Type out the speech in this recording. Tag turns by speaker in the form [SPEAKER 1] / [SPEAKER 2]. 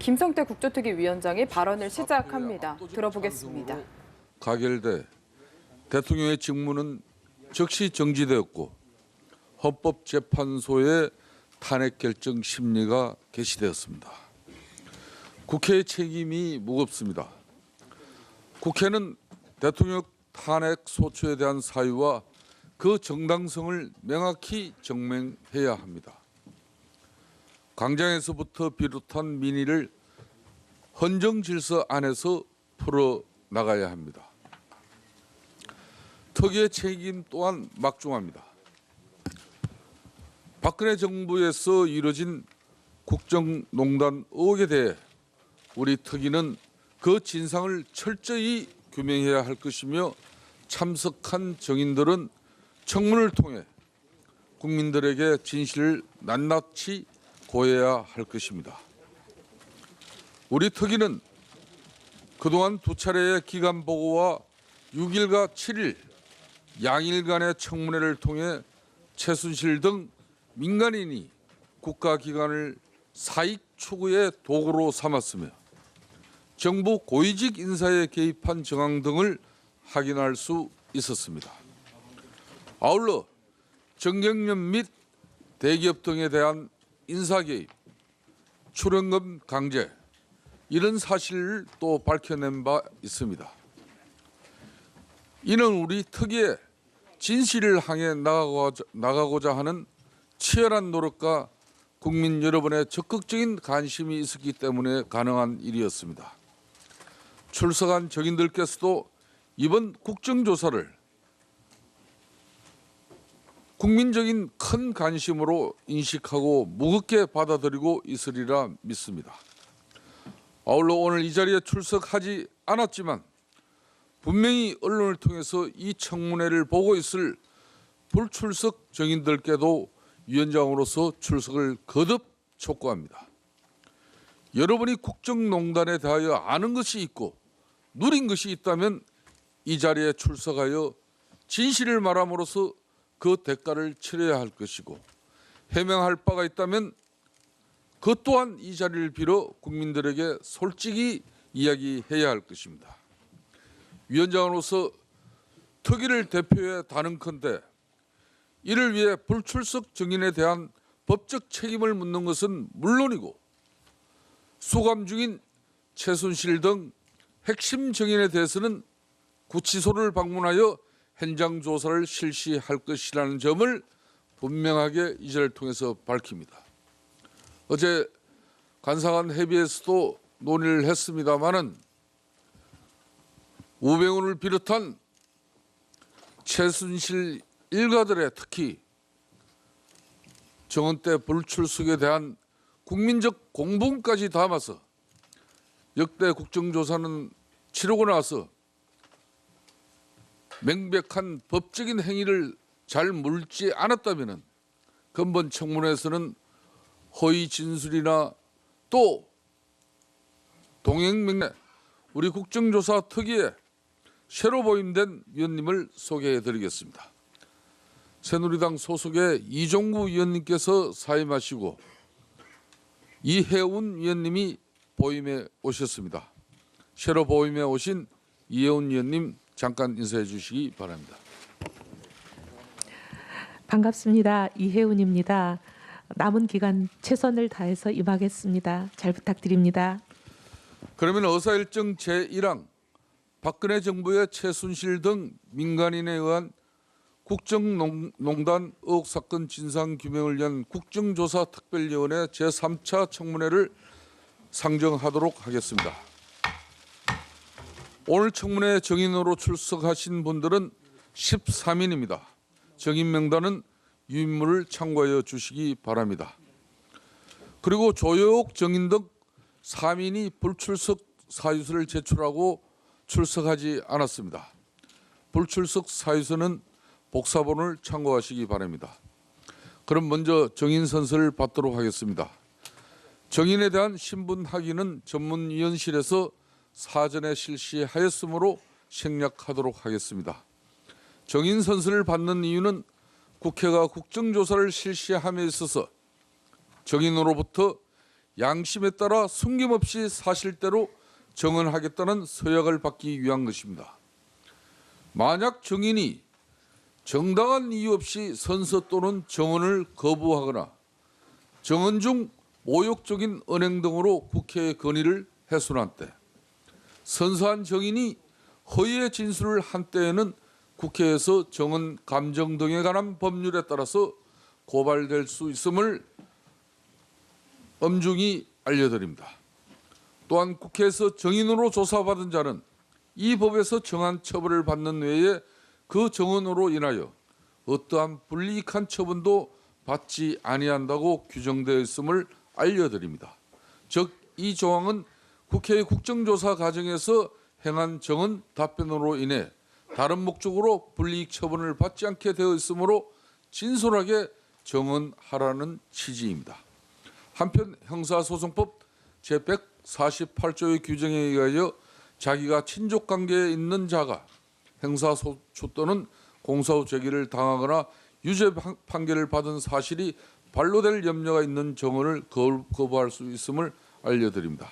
[SPEAKER 1] 김성태 국조특위위원장이 발언을 시작합니다. 들어보겠습니다.
[SPEAKER 2] 가결돼 대통령의 직무는 즉시 정지되었고 헌법재판소의 탄핵 결정 심리가 개시되었습니다. 국회의 책임이 무겁습니다. 국회는 대통령 탄핵 소추에 대한 사유와 그 정당성을 명확히 증명해야 합니다. 광장에서부터 비롯한 민의를 헌정 질서 안에서 풀어나가야 합니다. 특위의 책임 또한 막중합니다. 박근혜 정부에서 이뤄진 국정농단 의혹에 대해 우리 특위는 그 진상을 철저히 규명해야 할 것이며 참석한 정인들은 청문을 통해 국민들에게 진실을 낱낱이 고해야 할 것입니다. 우리 특위는 그동안 두 차례의 기간 보고와 6일과 7일 양일간의 청문회를 통해 최순실 등 민간인이 국가기관을 사익 추구의 도구로 삼았으며 정부 고위직 인사에 개입한 정황 등을 확인할 수 있었습니다. 아울러 정경련 및 대기업 등에 대한 인사개입, 출연금 강제 이런 사실을 또 밝혀낸 바 있습니다. 이는 우리 특위의 진실을 향해 나가고자 하는 치열한 노력과 국민 여러분의 적극적인 관심이 있었기 때문에 가능한 일이었습니다. 출석한 정인들께서도 이번 국정조사를 국민적인 큰 관심으로 인식하고 무겁게 받아들이고 있으리라 믿습니다. 아울러 오늘 이 자리에 출석하지 않았지만 분명히 언론을 통해서 이 청문회를 보고 있을 불출석 정인들께도 위원장으로서 출석을 거듭 촉구합니다. 여러분이 국정농단에 대하여 아는 것이 있고 누린 것이 있다면 이 자리에 출석하여 진실을 말함으로써 그 대가를 치러야 할 것이고 해명할 바가 있다면 그 또한 이 자리를 빌어 국민들에게 솔직히 이야기해야 할 것입니다. 위원장으로서 특위를 대표해 다는컨대 이를 위해 불출석 정인에 대한 법적 책임을 묻는 것은 물론이고 수감 중인 최순실 등 핵심 정인에 대해서는 구치소를 방문하여 현장 조사를 실시할 것이라는 점을 분명하게 이 자리를 통해서 밝힙니다. 어제 간사간 협의에서도 논의를 했습니다마는 우병우를 비롯한 최순실 일가들의 특히 정원 때 불출석에 대한 국민적 공분까지 담아서 역대 국정조사는 치르고 나서 명백한 법적인 행위를 잘 물지 않았다면 근본 청문회에서는 허위 진술이나 또 동행명령 우리 국정조사 특위에 새로 보임된 위원님을 소개해드리겠습니다. 새누리당 소속의 이종구 위원님께서 사임하시고 이혜운 위원님이 보임해 오셨습니다. 새로 보임해 오신 이혜운 위원님 잠깐 인사해 주시기 바랍니다.
[SPEAKER 3] 반갑습니다. 이혜운입니다. 남은 기간 최선을 다해서 임하겠습니다. 잘 부탁드립니다.
[SPEAKER 2] 그러면 의사일정 제1항 박근혜 정부의 최순실 등 민간인에 의한 국정농단 의혹 사건 진상규명을 위한 국정조사 특별위원회 제3차 청문회를 상정하도록 하겠습니다. 오늘 청문회 정인으로 출석하신 분들은 13인입니다. 정인 명단은 유인물을 참고하여 주시기 바랍니다. 그리고 조효옥 정인 등 3인이 불출석 사유서를 제출하고 출석하지 않았습니다. 불출석 사유서는 복사본을 참고하시기 바랍니다. 그럼 먼저 정인 선서를 받도록 하겠습니다. 정인에 대한 신분 확인은 전문위원실에서 사전에 실시하였으므로 생략하도록 하겠습니다. 정인 선서를 받는 이유는 국회가 국정조사를 실시함에 있어서 정인으로부터 양심에 따라 숨김없이 사실대로 정언하겠다는 서약을 받기 위한 것입니다. 만약 정인이 정당한 이유 없이 선서 또는 정언을 거부하거나 정언 중 모욕적인 언행 등으로 국회의 건의를 훼손한 때, 선서한 정인이 허위의 진술을 한 때에는 국회에서 정언 감정 등에 관한 법률에 따라서 고발될 수 있음을 엄중히 알려드립니다. 또한 국회에서 정인으로 조사받은 자는 이 법에서 정한 처벌을 받는 외에 그 정언으로 인하여 어떠한 불이익한 처분도 받지 아니한다고 규정되어 있음을 알려드립니다. 즉, 이 조항은 국회의 국정조사 과정에서 행한 정언 답변으로 인해 다른 목적으로 불이익 처분을 받지 않게 되어 있으므로 진솔하게 정언하라는 취지입니다. 한편 형사소송법 제148조의 규정에 의하여 자기가 친족관계에 있는 자가 형사소추 또는 공사후 제기를 당하거나 유죄 판결을 받은 사실이 반로될 염려가 있는 정언을 거부할 수 있음을 알려드립니다.